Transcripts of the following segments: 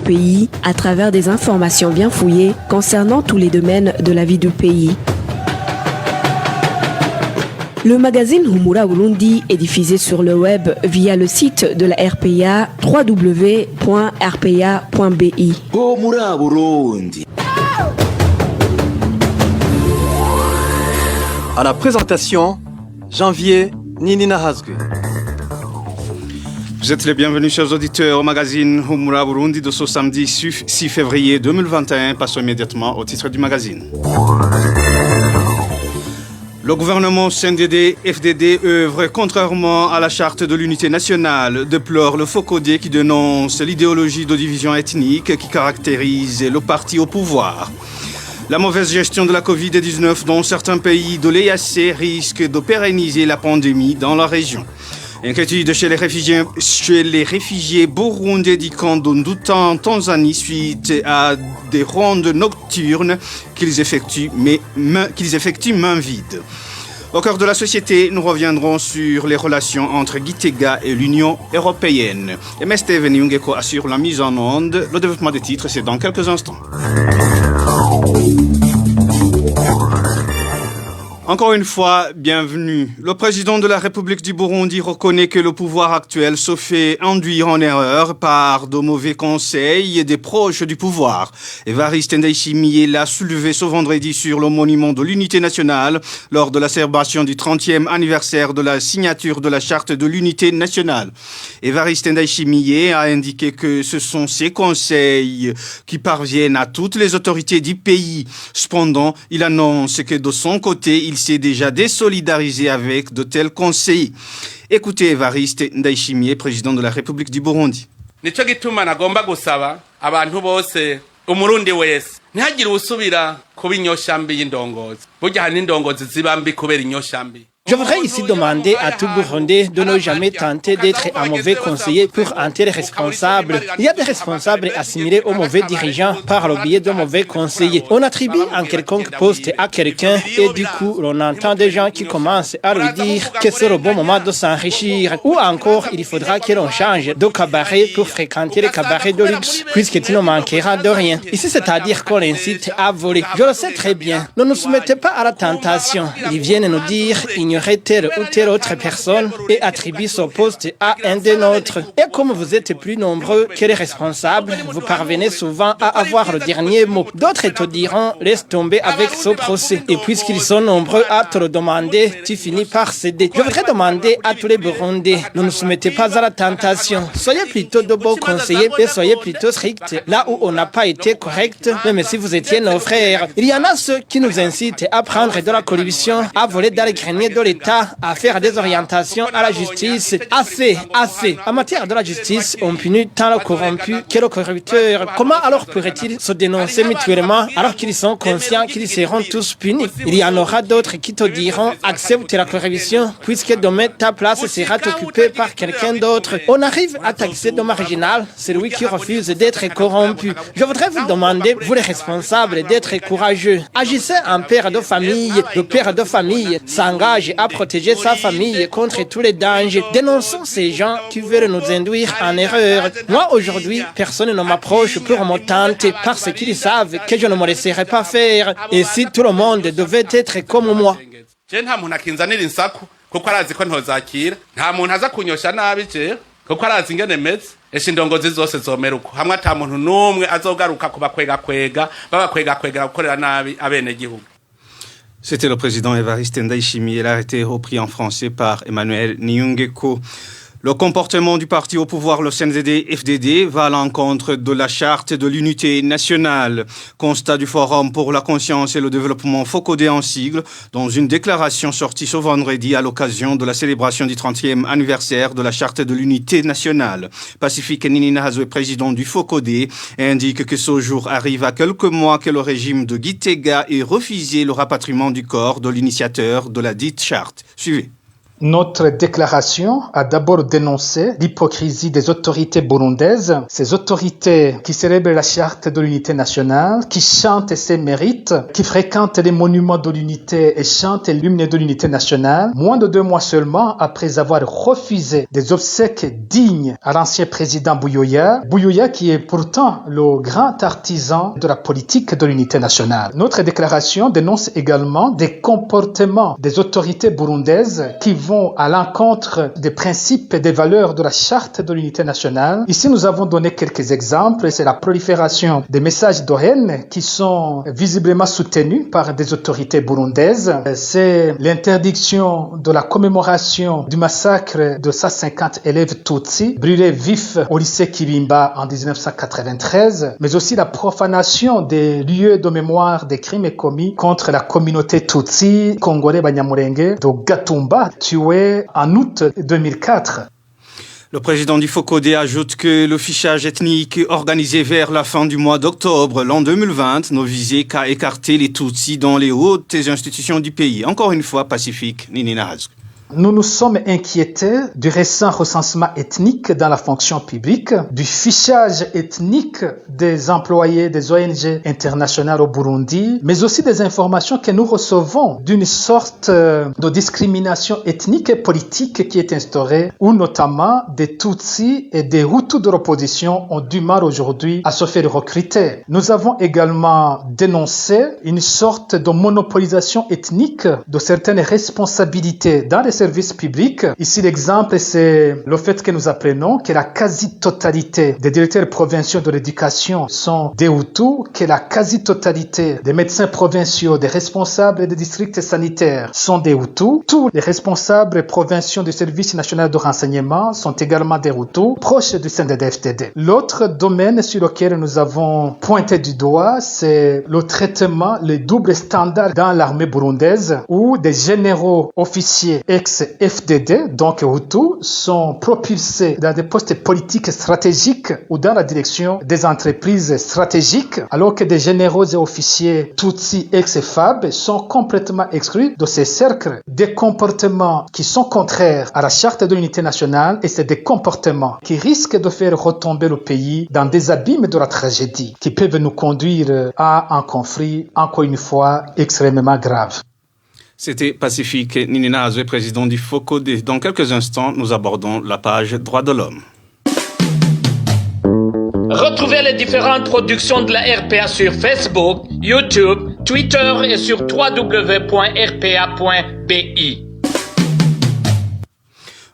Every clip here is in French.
pays à travers des informations bien fouillées concernant tous les domaines de la vie du pays. Le magazine Humura Burundi est diffusé sur le web via le site de la RPA www.rpa.bi. Humura Burundi. À la présentation, Janvier Ninina Hazgue. Vous êtes les bienvenus, chers auditeurs, au magazine Humura Burundi de ce samedi 6 février 2021. Passons immédiatement au titre du magazine. Le gouvernement CNDD-FDD œuvre contrairement à la charte de l'unité nationale, déplore le Focodé qui dénonce l'idéologie de division ethnique qui caractérise le parti au pouvoir. La mauvaise gestion de la Covid-19 dans certains pays de l'EAC risque de pérenniser la pandémie dans la région. Inquiétude chez les réfugiés burundais du camp de Nduta en Tanzanie suite à des rondes nocturnes qu'ils effectuent main vide. Au cœur de la société, nous reviendrons sur les relations entre Gitega et l'Union européenne. Et M. Steven Yungeko assure la mise en onde. Le développement des titres, c'est dans quelques instants. Encore une fois, bienvenue. Le président de la République du Burundi reconnaît que le pouvoir actuel se fait induire en erreur par de mauvais conseils des proches du pouvoir. Évariste Ndayishimiye l'a soulevé ce vendredi sur le monument de l'unité nationale lors de la célébration du 30e anniversaire de la signature de la charte de l'unité nationale. Évariste Ndayishimiye a indiqué que ce sont ces conseils qui parviennent à toutes les autorités du pays. Cependant, il annonce que de son côté, il s'est déjà désolidarisé avec de tels conseils. Écoutez Evariste Ndayishimiye, président de la République du Burundi. Nico gituma nagomba gusaba abantu bose umurundi wese ntihagire usubira kuba inyoshambi y'indongozi. Burya hari n'indongozi ziba mbi kubera inyoshambi. Je voudrais ici demander à tout Burundais de ne jamais tenter d'être un mauvais conseiller pour un tel responsable. Il y a des responsables assimilés aux mauvais dirigeants par le biais de mauvais conseillers. On attribue un quelconque poste à quelqu'un et du coup, on entend des gens qui commencent à lui dire que c'est le bon moment de s'enrichir. Ou encore, il faudra que l'on change de cabaret pour fréquenter les cabarets de luxe, puisque tu ne manqueras de rien. Ici, c'est-à-dire qu'on incite à voler. Je le sais très bien. Ne nous soumettez pas à la tentation. Ils viennent nous dire ignorer telle ou telle autre personne et attribuer son poste à un des nôtres. Et comme vous êtes plus nombreux que les responsables, vous parvenez souvent à avoir le dernier mot. D'autres te diront, laisse tomber avec ce procès. Et puisqu'ils sont nombreux à te le demander, tu finis par céder. Je voudrais demander à tous les Burundais, ne nous soumettez pas à la tentation. Soyez plutôt de bons conseillers et soyez plutôt stricts. Là où on n'a pas été correct, même si vous étiez nos frères. Il y en a ceux qui nous incitent à prendre de la corruption, à voler dans les greniers de l'État, à faire des orientations à la justice. Assez. En matière de la justice, on punit tant le corrompu que le corrupteur. Comment alors pourraient-ils se dénoncer mutuellement alors qu'ils sont conscients qu'ils seront tous punis? Il y en aura d'autres qui te diront accepte la corruption puisque demain ta place sera occupée par quelqu'un d'autre. On arrive à taxer de marginal celui qui refuse d'être corrompu. Je voudrais vous demander, vous les responsables, d'être courageux. Agissez en père de famille. Le père de famille s'engage à protéger sa famille contre tous les dangers. Dénonçons ces gens qui veulent nous induire en erreur. Moi, aujourd'hui, personne ne m'approche pour me tenter parce qu'ils savent que je ne me laisserai pas faire. Et si tout le monde devait être comme moi? Nta muntu akinzanira insaku kuko arazi ko ntozakira. Nta muntu aza kunyosha nabi je kuko arazi ingene meze. Esha indongozi zose zomera uko. Hamwe ata muntu numwe azogaruka kubakwega gukorera nabi abene gihugu. C'était le président Évariste Ndayishimiye, arrêté repris en français par Emmanuel Nyungeko. Le comportement du parti au pouvoir, le CNDD-FDD, va à l'encontre de la charte de l'unité nationale. Constat du Forum pour la conscience et le développement Focodé en sigle, dans une déclaration sortie ce vendredi à l'occasion de la célébration du 30e anniversaire de la charte de l'unité nationale. Pacifique Ninina Hazwe, président du Focodé, indique que ce jour arrive à quelques mois que le régime de Gitega ait refusé le rapatriement du corps de l'initiateur de la dite charte. Suivez. Notre déclaration a d'abord dénoncé l'hypocrisie des autorités burundaises, ces autorités qui célèbrent la charte de l'unité nationale, qui chantent ses mérites, qui fréquentent les monuments de l'unité et chantent l'hymne de l'unité nationale, moins de 2 mois seulement après avoir refusé des obsèques dignes à l'ancien président Buyoya qui est pourtant le grand artisan de la politique de l'unité nationale. Notre déclaration dénonce également des comportements des autorités burundaises qui vont à l'encontre des principes et des valeurs de la charte de l'unité nationale. Ici, nous avons donné quelques exemples. C'est la prolifération des messages de haine qui sont visiblement soutenus par des autorités burundaises. C'est l'interdiction de la commémoration du massacre de 150 élèves Tutsi brûlés vifs au lycée Kibimba en 1993, mais aussi la profanation des lieux de mémoire des crimes commis contre la communauté Tutsi congolais Banyamulenge de Gatumba, tués en août 2004. Le président du FOCODE ajoute que le fichage ethnique organisé vers la fin du mois d'octobre l'an 2020 ne visait qu'à écarter les Tutsis dans les hautes institutions du pays. Encore une fois, Pacifique, Nini Nahazou. Nous nous sommes inquiétés du récent recensement ethnique dans la fonction publique, du fichage ethnique des employés des ONG internationales au Burundi, mais aussi des informations que nous recevons d'une sorte de discrimination ethnique et politique qui est instaurée, où notamment des Tutsis et des Hutus de l'opposition ont du mal aujourd'hui à se faire recruter. Nous avons également dénoncé une sorte de monopolisation ethnique de certaines responsabilités dans les services publics. Ici, l'exemple, c'est le fait que nous apprenons que la quasi-totalité des directeurs provinciaux de l'éducation sont des Hutus, que la quasi-totalité des médecins provinciaux, des responsables des districts sanitaires sont des Hutus. Tous les responsables provinciaux du service national de renseignement sont également des Hutus, proches du CNDD-FDD. L'autre domaine sur lequel nous avons pointé du doigt, c'est le traitement, les doubles standards dans l'armée burundaise, où des généraux officiers ex-FDD, donc Hutus, sont propulsés dans des postes politiques stratégiques ou dans la direction des entreprises stratégiques, alors que des généraux et officiers Tutsi ex-FAB sont complètement exclus de ces cercles. Des comportements qui sont contraires à la charte de l'unité nationale, et c'est des comportements qui risquent de faire retomber le pays dans des abîmes de la tragédie qui peuvent nous conduire à un conflit, encore une fois, extrêmement grave. C'était Pacifique Nini Nahazou, président du FOCODE. Dans quelques instants, nous abordons la page Droits de l'homme. Retrouvez les différentes productions de la RPA sur Facebook, YouTube, Twitter et sur www.rpa.bi.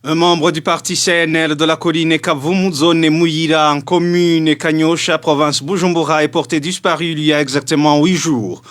Un membre du parti CNL de la colline Kavumu, zone Muyira, en commune Kanyosha, province Bujumbura, est porté disparu il y a exactement 8 jours.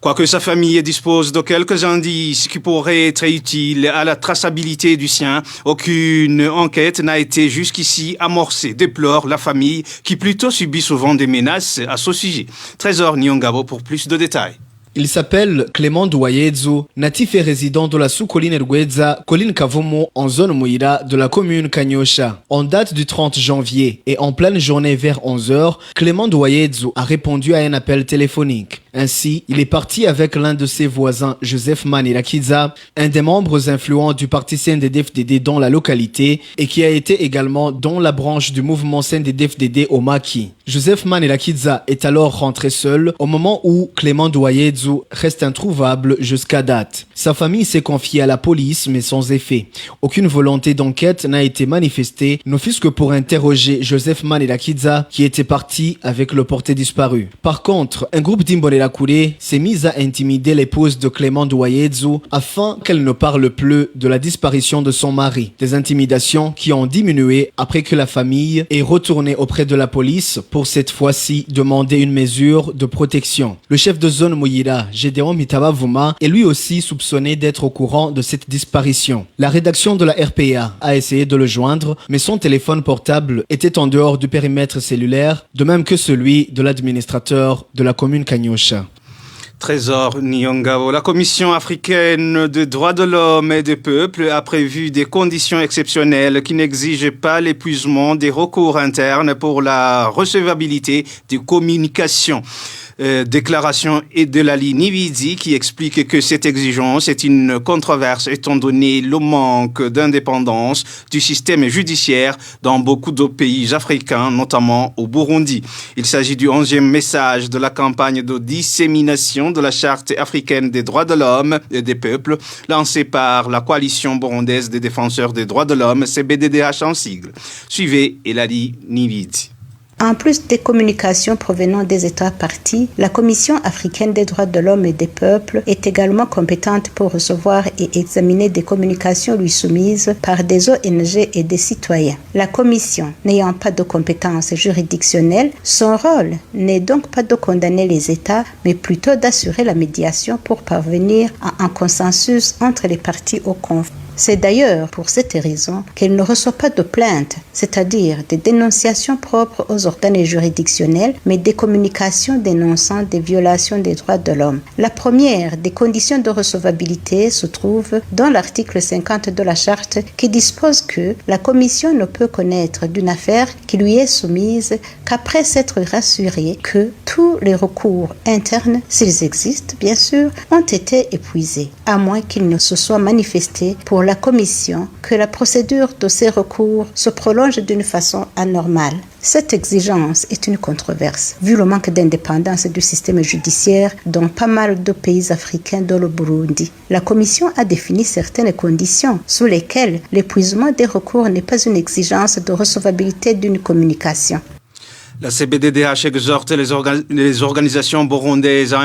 Quoique sa famille dispose de quelques indices qui pourraient être utiles à la traçabilité du sien, aucune enquête n'a été jusqu'ici amorcée, déplore la famille qui plutôt subit souvent des menaces à ce sujet. Trésor Nyongabo pour plus de détails. Il s'appelle Clément Douayedzo, natif et résident de la sous-colline Rweza, colline Kavumu, en zone Mouira de la commune Kanyosha. En date du 30 janvier et en pleine journée vers 11h, Clément Douayedzo a répondu à un appel téléphonique. Ainsi, il est parti avec l'un de ses voisins, Joseph Manirakiza, un des membres influents du parti CNDD-FDD dans la localité et qui a été également dans la branche du mouvement CNDD-FDD au Maki. Joseph Manirakiza est alors rentré seul au moment où Clément Douayedzo reste introuvable jusqu'à date. Sa famille s'est confiée à la police mais sans effet. Aucune volonté d'enquête n'a été manifestée, ne fût-ce que pour interroger Joseph Manirakiza qui était parti avec le porté disparu. Par contre, un groupe d'Imbonerakure s'est mis à intimider l'épouse de Clément Douayedzo afin qu'elle ne parle plus de la disparition de son mari. Des intimidations qui ont diminué après que la famille est retournée auprès de la police pour cette fois-ci demander une mesure de protection. Le chef de zone Muyira, Gédéon Mitabavuma, est lui aussi soupçonné d'être au courant de cette disparition. La rédaction de la RPA a essayé de le joindre, mais son téléphone portable était en dehors du périmètre cellulaire, de même que celui de l'administrateur de la commune Kanyosha. Trésor Nyongabo. La Commission africaine des droits de l'homme et des peuples a prévu des conditions exceptionnelles qui n'exigent pas l'épuisement des recours internes pour la recevabilité des communications. Déclaration d'Eulalie Nividzi qui explique que cette exigence est une controverse étant donné le manque d'indépendance du système judiciaire dans beaucoup de pays africains, notamment au Burundi. Il s'agit du 11e message de la campagne de dissémination de la Charte africaine des droits de l'homme et des peuples lancée par la coalition burundaise des défenseurs des droits de l'homme, CBDDH en sigle. Suivez Eulalie Nividzi. En plus des communications provenant des États parties, la Commission africaine des droits de l'homme et des peuples est également compétente pour recevoir et examiner des communications lui soumises par des ONG et des citoyens. La Commission n'ayant pas de compétences juridictionnelles, son rôle n'est donc pas de condamner les États, mais plutôt d'assurer la médiation pour parvenir à un consensus entre les parties au conflit. C'est d'ailleurs pour cette raison qu'elle ne reçoit pas de plaintes, c'est-à-dire des dénonciations propres aux organes juridictionnels, mais des communications dénonçant des violations des droits de l'homme. La première des conditions de recevabilité se trouve dans l'article 50 de la Charte qui dispose que la Commission ne peut connaître d'une affaire qui lui est soumise qu'après s'être rassurée que tous les recours internes, s'ils existent bien sûr, ont été épuisés, à moins qu'il ne se soit manifesté pour la Commission que la procédure de ces recours se prolonge d'une façon anormale. Cette exigence est une controverse, vu le manque d'indépendance du système judiciaire dans pas mal de pays africains dont le Burundi. La Commission a défini certaines conditions sous lesquelles l'épuisement des recours n'est pas une exigence de recevabilité d'une communication. La CBDDH exhorte les organisations burundaises à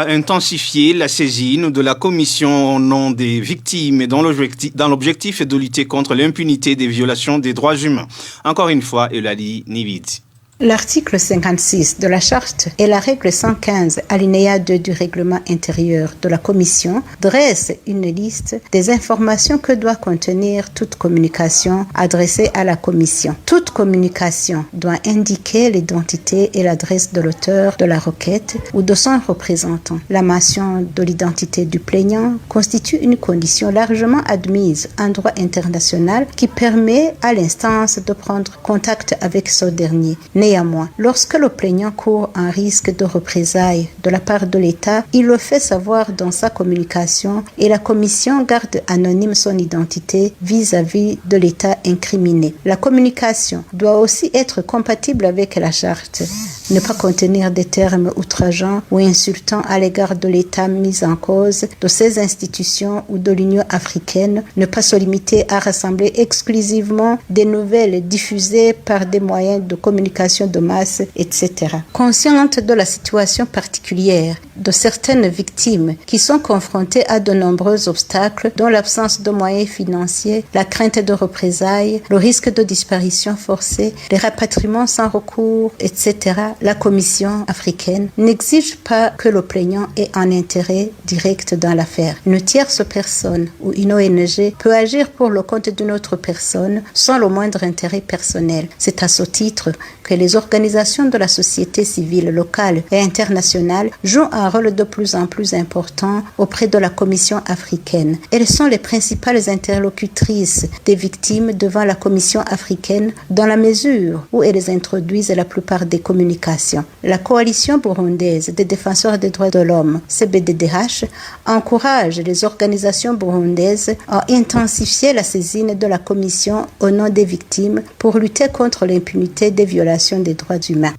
intensifier la saisine de la commission au nom des victimes et dans l'objectif de lutter contre l'impunité des violations des droits humains. Encore une fois, Eulalie Nividzi. L'article 56 de la Charte et la règle 115 alinéa 2 du règlement intérieur de la Commission dressent une liste des informations que doit contenir toute communication adressée à la Commission. Toute communication doit indiquer l'identité et l'adresse de l'auteur de la requête ou de son représentant. La mention de l'identité du plaignant constitue une condition largement admise en droit international qui permet à l'instance de prendre contact avec ce dernier. Néanmoins, lorsque le plaignant court un risque de représailles de la part de l'État, il le fait savoir dans sa communication et la Commission garde anonyme son identité vis-à-vis de l'État incriminé. La communication doit aussi être compatible avec la Charte, ne pas contenir des termes outrageants ou insultants à l'égard de l'État mis en cause, de ses institutions ou de l'Union africaine, ne pas se limiter à rassembler exclusivement des nouvelles diffusées par des moyens de communication de masse, etc. Consciente de la situation particulière de certaines victimes qui sont confrontées à de nombreux obstacles, dont l'absence de moyens financiers, la crainte de représailles, le risque de disparition forcée, les rapatriements sans recours, etc., la Commission africaine n'exige pas que le plaignant ait un intérêt direct dans l'affaire. Une tierce personne ou une ONG peut agir pour le compte d'une autre personne sans le moindre intérêt personnel. C'est à ce titre que les organisations de la société civile locale et internationale jouent un rôle de plus en plus important auprès de la Commission africaine. Elles sont les principales interlocutrices des victimes devant la Commission africaine dans la mesure où elles introduisent la plupart des communications. La coalition burundaise des défenseurs des droits de l'homme, CBDDH, encourage les organisations burundaises à intensifier la saisine de la Commission au nom des victimes pour lutter contre l'impunité des violations des droits humains.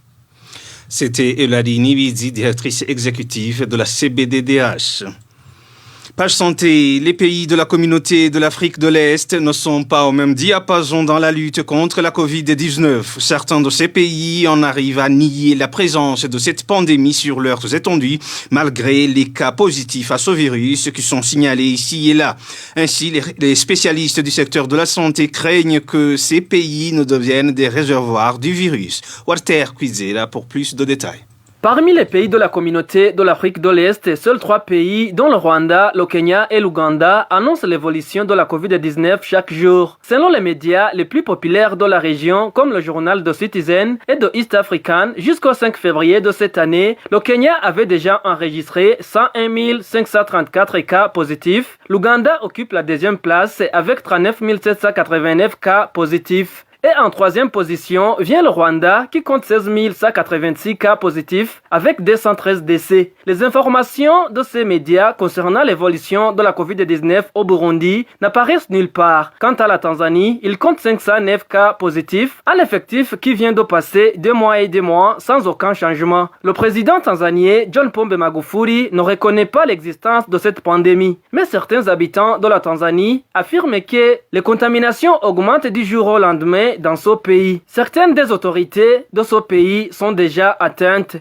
C'était Eulalie Nividzi, directrice exécutive de la CBDDH. Page santé, les pays de la communauté de l'Afrique de l'Est ne sont pas au même diapason dans la lutte contre la Covid-19. Certains de ces pays en arrivent à nier la présence de cette pandémie sur leurs étendues, malgré les cas positifs à ce virus qui sont signalés ici et là. Ainsi, les spécialistes du secteur de la santé craignent que ces pays ne deviennent des réservoirs du virus. Walter Kwizera pour plus de détails. Parmi les pays de la communauté de l'Afrique de l'Est, seuls 3 pays, dont le Rwanda, le Kenya et l'Ouganda, annoncent l'évolution de la Covid-19 chaque jour. Selon les médias les plus populaires de la région, comme le journal The Citizen et The East African, jusqu'au 5 février de cette année, le Kenya avait déjà enregistré 101 534 cas positifs. L'Ouganda occupe la 2e place avec 39 789 cas positifs. Et en troisième position vient le Rwanda qui compte 16 186 cas positifs avec 213 décès. Les informations de ces médias concernant l'évolution de la Covid-19 au Burundi n'apparaissent nulle part. Quant à la Tanzanie, il compte 509 cas positifs, un effectif qui vient de passer 2 mois et 2 mois sans aucun changement. Le président tanzanien John Pombe Magufuli ne reconnaît pas l'existence de cette pandémie. Mais certains habitants de la Tanzanie affirment que les contaminations augmentent du jour au lendemain dans ce pays. Certaines des autorités de ce pays sont déjà atteintes.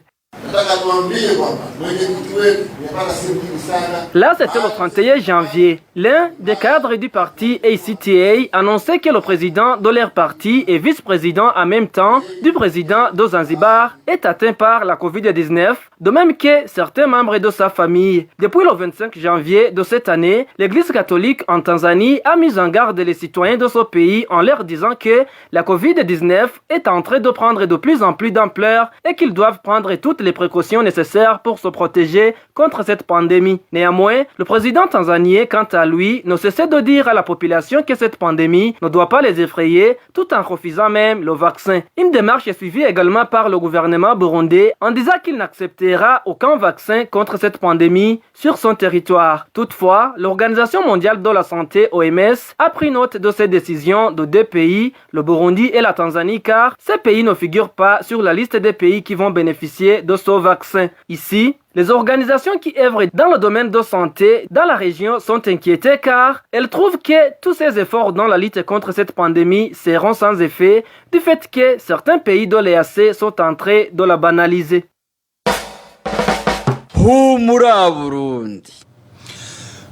Là, c'était le 31 janvier. L'un des cadres du parti ACTA annonçait que le président de leur parti et vice-président en même temps du président de Zanzibar est atteint par la Covid-19, de même que certains membres de sa famille. Depuis le 25 janvier de cette année, l'Église catholique en Tanzanie a mis en garde les citoyens de ce pays en leur disant que la Covid-19 est en train de prendre de plus en plus d'ampleur et qu'ils doivent prendre toutes les précautions nécessaires pour se protéger contre cette pandémie. Néanmoins, le président tanzanien, quant à lui, ne cessait de dire à la population que cette pandémie ne doit pas les effrayer, tout en refusant même le vaccin. Une démarche est suivie également par le gouvernement burundais en disant qu'il n'acceptera aucun vaccin contre cette pandémie sur son territoire. Toutefois, l'Organisation mondiale de la santé, OMS, a pris note de ces décisions de 2 pays, le Burundi et la Tanzanie, car ces pays ne figurent pas sur la liste des pays qui vont bénéficier de ce vaccin. Ici, les organisations qui œuvrent dans le domaine de santé dans la région sont inquiétées car elles trouvent que tous ces efforts dans la lutte contre cette pandémie seront sans effet du fait que certains pays de l'EAC sont en train de la banaliser.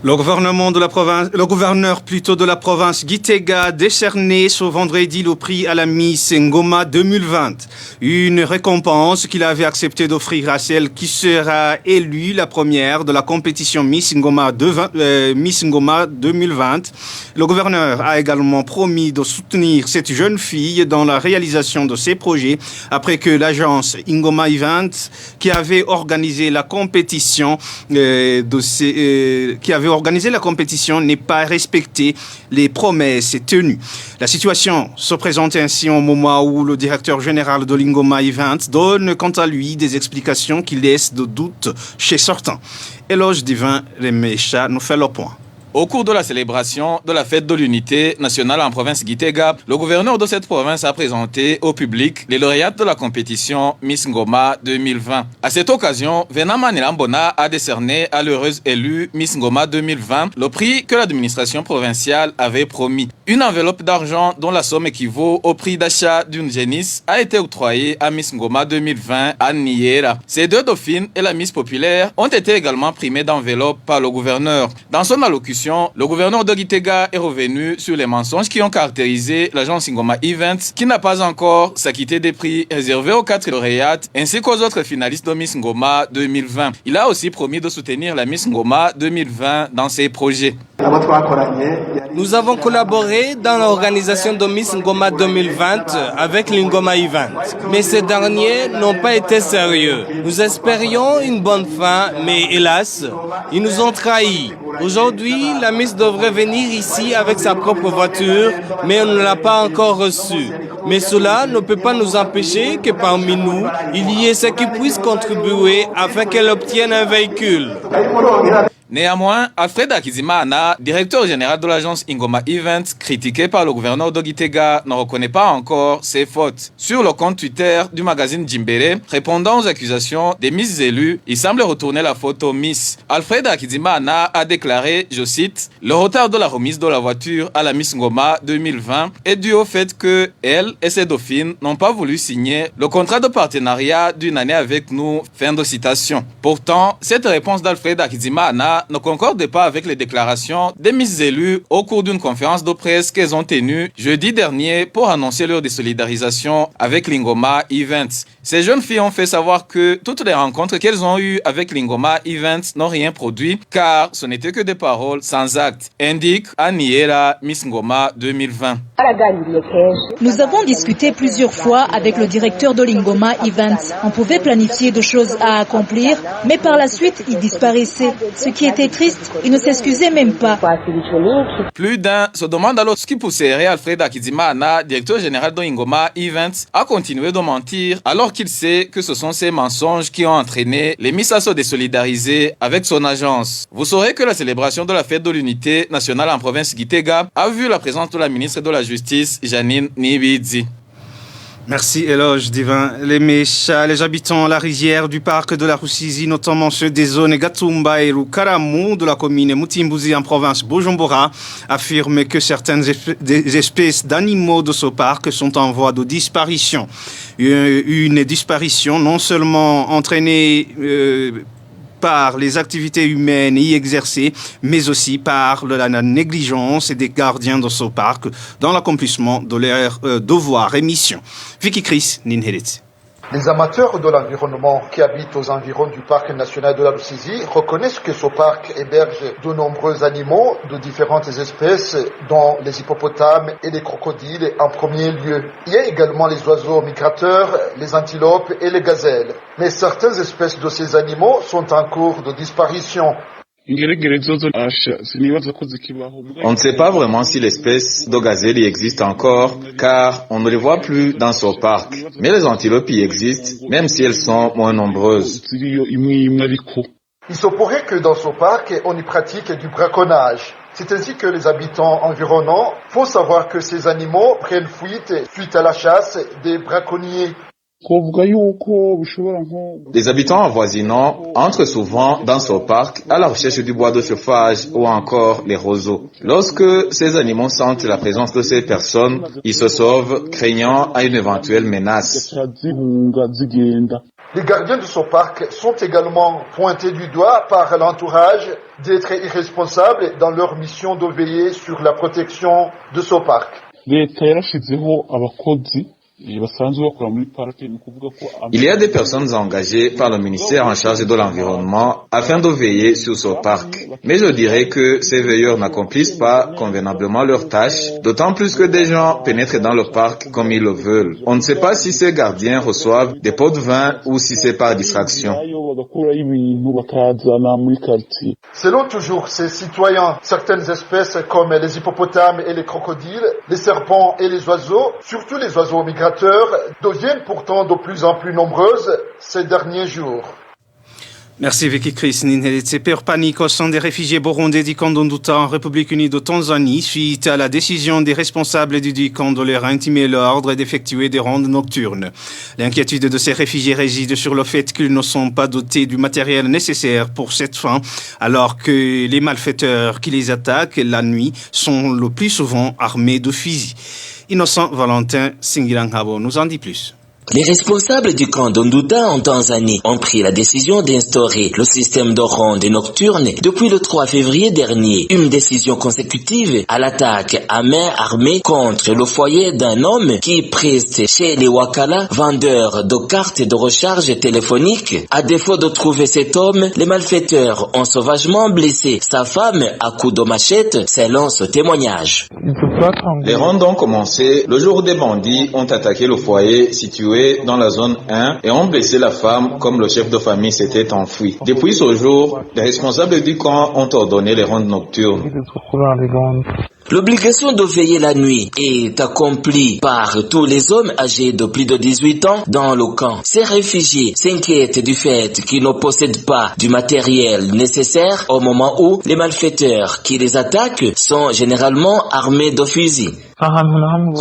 Le gouverneur de la province Gitega a décerné ce vendredi le prix à la Miss Ngoma 2020. Une récompense qu'il avait accepté d'offrir à celle qui sera élue la première de la compétition Miss Ngoma 2020. Le gouverneur a également promis de soutenir cette jeune fille dans la réalisation de ses projets après que l'agence Ngoma Event qui avait organisé la compétition n'ait pas respecté les promesses tenues. La situation se présente ainsi au moment où le directeur général de l'Ngoma Event donne quant à lui des explications qui laissent de doutes chez certains. Éloge Divin Remecha nous fait le point. Au cours de la célébration de la fête de l'unité nationale en province Gitega, le gouverneur de cette province a présenté au public les lauréates de la compétition Miss Ngoma 2020. À cette occasion, Venama Nilambona a décerné à l'heureuse élue Miss Ngoma 2020 le prix que l'administration provinciale avait promis. Une enveloppe d'argent dont la somme équivaut au prix d'achat d'une génisse a été octroyée à Miss Ngoma 2020 à Niera. Ces 2 dauphines et la Miss populaire ont été également primées d'enveloppes par le gouverneur. Dans son allocution, le gouverneur de Gitega est revenu sur les mensonges qui ont caractérisé l'agence Ngoma Events qui n'a pas encore s'acquitté des prix réservés aux 4 lauréates ainsi qu'aux autres finalistes de Miss Ngoma 2020. Il a aussi promis de soutenir la Miss Ngoma 2020 dans ses projets. Nous avons collaboré dans l'organisation de Miss Ngoma 2020 avec l'Ngoma Event, mais ces derniers n'ont pas été sérieux. Nous espérions une bonne fin, mais hélas, ils nous ont trahis. Aujourd'hui, la Miss devrait venir ici avec sa propre voiture, mais on ne l'a pas encore reçue. Mais cela ne peut pas nous empêcher que parmi nous, il y ait ceux qui puissent contribuer afin qu'elle obtienne un véhicule. Néanmoins, Alfred Akizimana, directeur général de l'agence Ngoma Events, critiqué par le gouverneur de Gitega, ne reconnaît pas encore ses fautes. Sur le compte Twitter du magazine Jimbere, répondant aux accusations des Miss élus, il semble retourner la faute aux Miss. Alfred Akizimana a déclaré, je cite, « Le retard de la remise de la voiture à la Miss Ngoma 2020 est dû au fait que elle et ses dauphines n'ont pas voulu signer le contrat de partenariat d'une année avec nous. » Fin de citation. Pourtant, cette réponse d'Alfred Akizimana ne concorde pas avec les déclarations des Miss élus au cours d'une conférence de presse qu'elles ont tenue jeudi dernier pour annoncer leur désolidarisation avec l'Ngoma Events. Ces jeunes filles ont fait savoir que toutes les rencontres qu'elles ont eues avec l'Ngoma Events n'ont rien produit car ce n'était que des paroles sans actes, indique Aniera Miss Ngoma 2020. Nous avons discuté plusieurs fois avec le directeur de l'Ngoma Events. On pouvait planifier des choses à accomplir, mais par la suite, il disparaissait, ce qui était triste, il ne s'excusait même pas. Plus d'un se demande alors ce qui pousserait Alfred Akizimana, directeur général d'Ingoma Events, à continuer de mentir alors qu'il sait que ce sont ces mensonges qui ont entraîné les mises à se désolidariser avec son agence. Vous saurez que la célébration de la fête de l'unité nationale en province Gitega a vu la présence de la ministre de la Justice, Janine Nibidzi. Merci Éloge Divin. Les Méchas, les habitants à la rizière du parc de la Rusizi, notamment ceux des zones Gatumba et Rukaramou de la commune Mutimbuzi en province Bujumbura, affirment que certaines espèces d'animaux de ce parc sont en voie de disparition. Une disparition non seulement entraînée par les activités humaines y exercées, mais aussi par la négligence des gardiens de ce parc dans l'accomplissement de leur devoir et mission. Vicky Chris, Ninherit. Les amateurs de l'environnement qui habitent aux environs du parc national de la Rusizi reconnaissent que ce parc héberge de nombreux animaux de différentes espèces, dont les hippopotames et les crocodiles en premier lieu. Il y a également les oiseaux migrateurs, les antilopes et les gazelles. Mais certaines espèces de ces animaux sont en cours de disparition. On ne sait pas vraiment si l'espèce de gazelle y existe encore, car on ne les voit plus dans ce parc. Mais les antilopes y existent, même si elles sont moins nombreuses. Il se pourrait que dans ce parc, on y pratique du braconnage. C'est ainsi que les habitants environnants font savoir que ces animaux prennent fuite suite à la chasse des braconniers. Les habitants avoisinants entrent souvent dans ce parc à la recherche du bois de chauffage ou encore les roseaux. Lorsque ces animaux sentent la présence de ces personnes, ils se sauvent, craignant à une éventuelle menace. Les gardiens de ce parc sont également pointés du doigt par l'entourage d'être irresponsables dans leur mission de veiller sur la protection de ce parc. Il y a des personnes engagées par le ministère en charge de l'environnement afin de veiller sur ce parc. Mais je dirais que ces veilleurs n'accomplissent pas convenablement leur tâche, d'autant plus que des gens pénètrent dans le parc comme ils le veulent. On ne sait pas si ces gardiens reçoivent des pots de vin ou si c'est par distraction. Selon toujours ces citoyens, certaines espèces comme les hippopotames et les crocodiles, les serpents et les oiseaux, surtout les oiseaux migrateurs, deviennent pourtant de plus en plus nombreuses ces derniers jours. Merci Vicky Chris. Ninheletse peur panique au sein des réfugiés burundais du camp d'Onduta en République unie de Tanzanie suite à la décision des responsables du camp de leur intimer l'ordre et d'effectuer des rondes nocturnes. L'inquiétude de ces réfugiés réside sur le fait qu'ils ne sont pas dotés du matériel nécessaire pour cette fin, alors que les malfaiteurs qui les attaquent la nuit sont le plus souvent armés de fusils. Innocent Valentin Singilanghabo nous en dit plus. Les responsables du camp d'Onduta en Tanzanie ont pris la décision d'instaurer le système de ronde nocturne depuis le 3 février dernier. Une décision consécutive à l'attaque à main armée contre le foyer d'un homme qui preste chez les Wakala, vendeurs de cartes de recharge téléphonique. À défaut de trouver cet homme, les malfaiteurs ont sauvagement blessé sa femme à coups de machette, selon ce témoignage. Les rondes ont commencé le jour où des bandits ont attaqué le foyer situé dans la zone 1 et ont blessé la femme comme le chef de famille s'était enfui. Depuis ce jour, les responsables du camp ont ordonné les rondes nocturnes. L'obligation de veiller la nuit est accomplie par tous les hommes âgés de plus de 18 ans dans le camp. Ces réfugiés s'inquiètent du fait qu'ils ne possèdent pas du matériel nécessaire au moment où les malfaiteurs qui les attaquent sont généralement armés de fusils.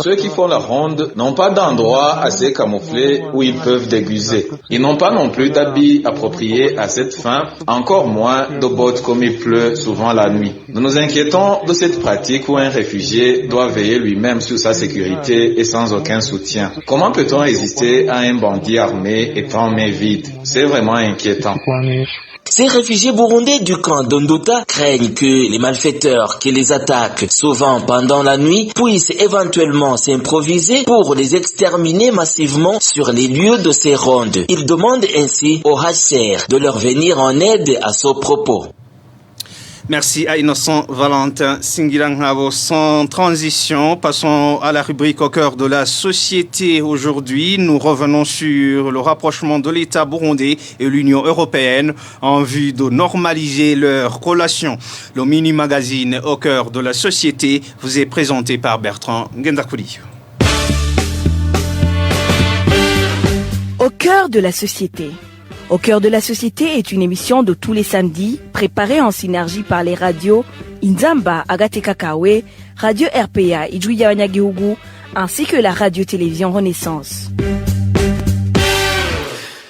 Ceux qui font la ronde n'ont pas d'endroit assez camouflé où ils peuvent déguiser. Ils n'ont pas non plus d'habits appropriés à cette fin, encore moins de bottes comme il pleut souvent la nuit. Nous nous inquiétons de cette pratique où un réfugié doit veiller lui-même sur sa sécurité et sans aucun soutien. Comment peut-on résister à un bandit armé étant main vide? C'est vraiment inquiétant. Ces réfugiés burundais du camp d'Onduta craignent que les malfaiteurs qui les attaquent souvent pendant la nuit puissent éventuellement s'improviser pour les exterminer massivement sur les lieux de ces rondes. Ils demandent ainsi au HCR de leur venir en aide à ce propos. Merci à Innocent Valentin Singilangavo. Sans transition, passons à la rubrique au cœur de la société. Aujourd'hui, nous revenons sur le rapprochement de l'État burundais et l'Union européenne en vue de normaliser leurs relations. Le mini-magazine au cœur de la société vous est présenté par Bertrand Ngendakouli. Au cœur de la société. Au cœur de la société est une émission de tous les samedis, préparée en synergie par les radios Inzamba, Agate Kakawe, Radio RPA, Ijuya Wanyagihugu, ainsi que la radio-télévision Renaissance.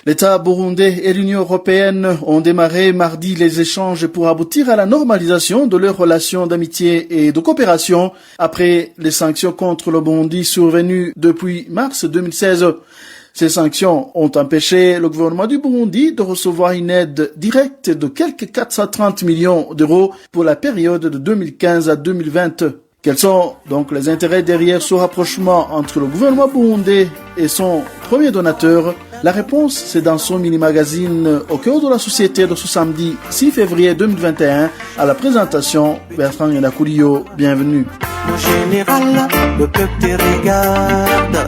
L'État burundais et l'Union européenne ont démarré mardi les échanges pour aboutir à la normalisation de leurs relations d'amitié et de coopération après les sanctions contre le Burundi survenues depuis mars 2016. Ces sanctions ont empêché le gouvernement du Burundi de recevoir une aide directe de quelques 430 millions d'euros pour la période de 2015 à 2020. Quels sont donc les intérêts derrière ce rapprochement entre le gouvernement burundais et son premier donateur? La réponse, c'est dans son mini-magazine au cœur de la société de ce samedi 6 février 2021 à la présentation Bertrand Ngendakouli. Bienvenue. Mon général, le peuple te regarde.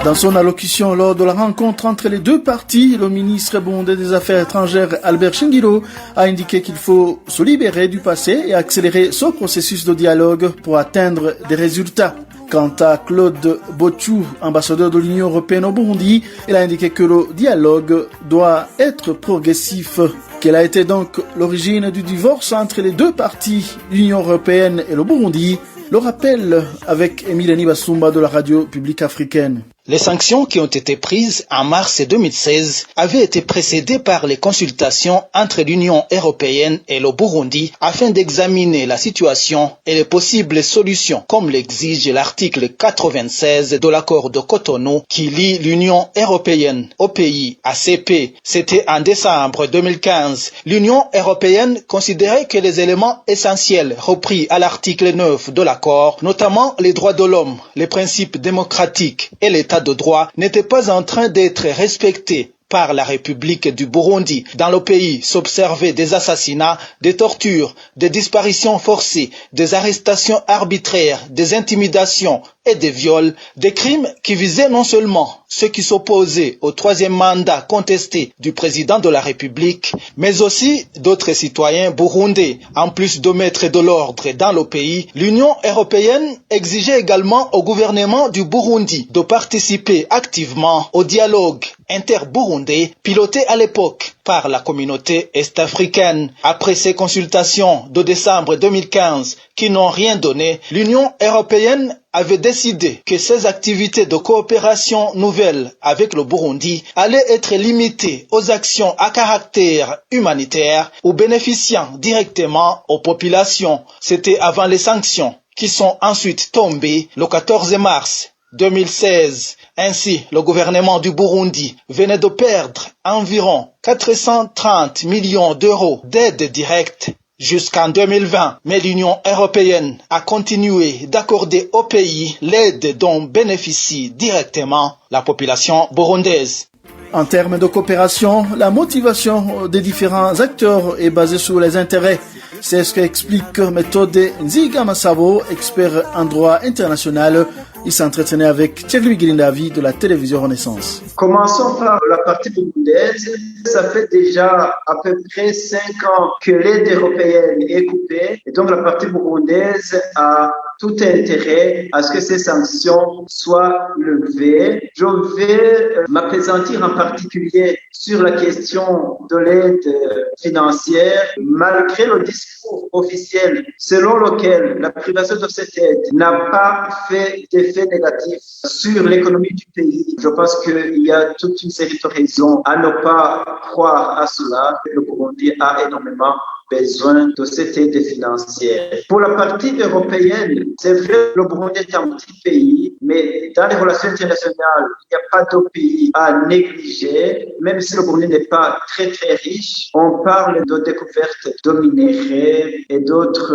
Dans son allocution lors de la rencontre entre les deux parties, le ministre burundais des Affaires étrangères Albert Shingiro a indiqué qu'il faut se libérer du passé et accélérer ce processus de dialogue pour atteindre des résultats. Quant à Claude Bochou, ambassadeur de l'Union européenne au Burundi, il a indiqué que le dialogue doit être progressif. Quelle a été donc l'origine du divorce entre les deux parties, l'Union européenne et le Burundi? Le rappel avec Emile Basumba de la radio publique africaine. Les sanctions qui ont été prises en mars 2016 avaient été précédées par les consultations entre l'Union européenne et le Burundi afin d'examiner la situation et les possibles solutions, comme l'exige l'article 96 de l'accord de Cotonou qui lie l'Union européenne au pays ACP. C'était en décembre 2015. L'Union européenne considérait que les éléments essentiels repris à l'article 9 de l'accord, notamment les droits de l'homme, les principes démocratiques et l'état de droit, n'étaient pas en train d'être respectés par la République du Burundi. Dans le pays s'observaient des assassinats, des tortures, des disparitions forcées, des arrestations arbitraires, des intimidations et des viols, des crimes qui visaient non seulement ceux qui s'opposaient au troisième mandat contesté du président de la République, mais aussi d'autres citoyens burundais. En plus de mettre de l'ordre dans le pays, l'Union européenne exigeait également au gouvernement du Burundi de participer activement au dialogue inter-burundais piloté à l'époque par la communauté est-africaine. Après ces consultations de décembre 2015 qui n'ont rien donné, l'Union européenne avait décidé que ces activités de coopération nouvelles avec le Burundi allaient être limitées aux actions à caractère humanitaire ou bénéficiant directement aux populations. C'était avant les sanctions qui sont ensuite tombées le 14 mars 2016. Ainsi, le gouvernement du Burundi venait de perdre environ 430 millions d'euros d'aide directe jusqu'en 2020. Mais l'Union européenne a continué d'accorder au pays l'aide dont bénéficie directement la population burundaise. En termes de coopération, la motivation des différents acteurs est basée sur les intérêts. C'est ce qu'explique Méthode Nziga Massabo, expert en droit international. Il s'entretenait avec Thierry Guirindavi de la télévision Renaissance. Commençons par la partie burundaise. Ça fait déjà à peu près 5 ans que l'aide européenne est coupée. Et donc la partie burundaise a tout intérêt à ce que ces sanctions soient levées. Je vais m'appesantir en particulier sur la question de l'aide financière, malgré le discours officiel selon lequel la privation de cette aide n'a pas fait d'effet négatif sur l'économie du pays. Je pense qu'il y a toute une série de raisons à ne pas croire à cela. Le Burundi a énormément besoin de cette aide financière. Pour la partie européenne, c'est vrai, le Burundi est un petit pays, Mais dans les relations internationales, il n'y a pas de pays à négliger, même si le Burundi n'est pas très très riche. On parle de découverte de minéraux et d'autres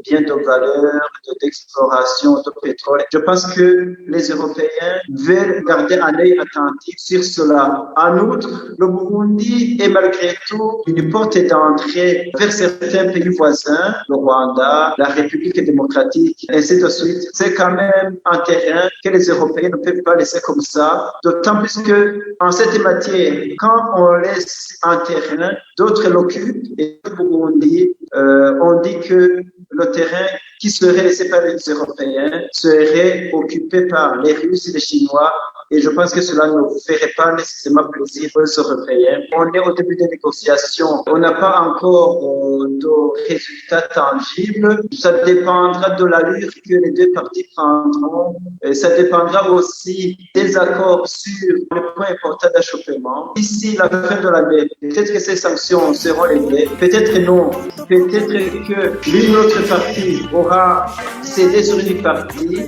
biens de valeur, d'exploration de pétrole. Je pense que les Européens veulent garder un œil attentif sur cela. En outre, le Burundi est malgré tout une porte d'entrée vers certains pays voisins, le Rwanda, la République démocratique, et ainsi de suite. C'est quand même un terrain que les Européens ne peuvent pas laisser comme ça, d'autant plus que en cette matière, quand on laisse un terrain, d'autres l'occupent, et le Burundi, on dit que le terrain qui serait laissé par les Européens serait occupé par les Russes et les Chinois. Et je pense que cela ne ferait pas nécessairement plaisir aux Européens. On est au début des négociations. On n'a pas encore de résultats tangibles. Ça dépendra de l'allure que les deux parties prendront. Et ça dépendra aussi des accords sur les points importants d'achoppement. D'ici la fin de l'année, peut-être que ces sanctions seront levées, peut-être non. Peut-être que l'une ou l'autre partie aura cédé sur une partie.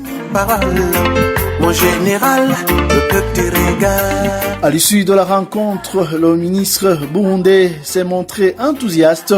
Mon général, le peuple regarde. À l'issue de la rencontre, le ministre burundais s'est montré enthousiaste,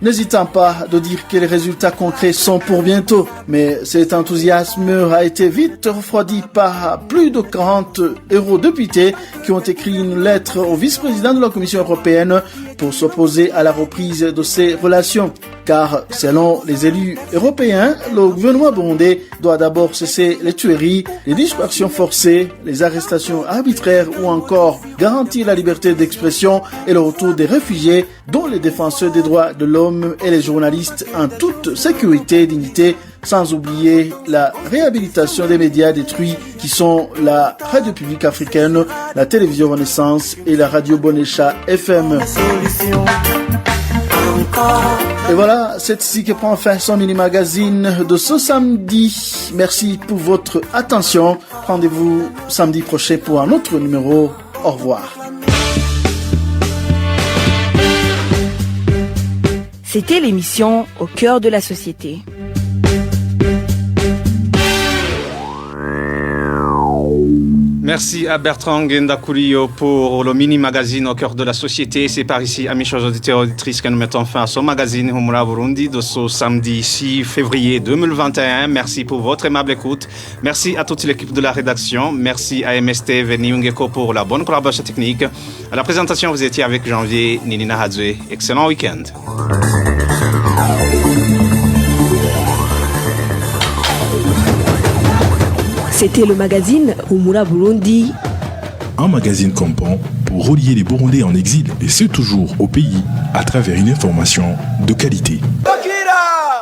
n'hésitant pas de dire que les résultats concrets sont pour bientôt. Mais cet enthousiasme a été vite refroidi par plus de 40 eurodéputés qui ont écrit une lettre au vice-président de la Commission européenne pour s'opposer à la reprise de ces relations. Car, selon les élus européens, le gouvernement burundais doit d'abord cesser les tueries, les disparitions forcées, les arrestations arbitraires ou encore garantir la liberté d'expression et le retour des réfugiés, dont les défenseurs des droits de l'homme et les journalistes en toute sécurité et dignité, sans oublier la réhabilitation des médias détruits qui sont la radio publique africaine, la télévision Renaissance et la radio Bonesha FM. Et voilà, c'est ici que prend fin son mini-magazine de ce samedi. Merci pour votre attention. Rendez-vous samedi prochain pour un autre numéro. Au revoir. C'était l'émission Au cœur de la société. Merci à Bertrand Ngendakurio pour le mini-magazine Au cœur de la société. C'est par ici, amis chers auditeurs et auditrices, que nous mettons fin à ce magazine Humura Burundi de ce samedi 6 février 2021. Merci pour votre aimable écoute. Merci à toute l'équipe de la rédaction. Merci à MST Veniungeko pour la bonne collaboration technique. À la présentation, vous étiez avec Janvier Ninina Hadzwe. Excellent week-end. C'était le magazine Humura Burundi. Un magazine comprend pour relier les Burundais en exil et ceux toujours au pays à travers une information de qualité.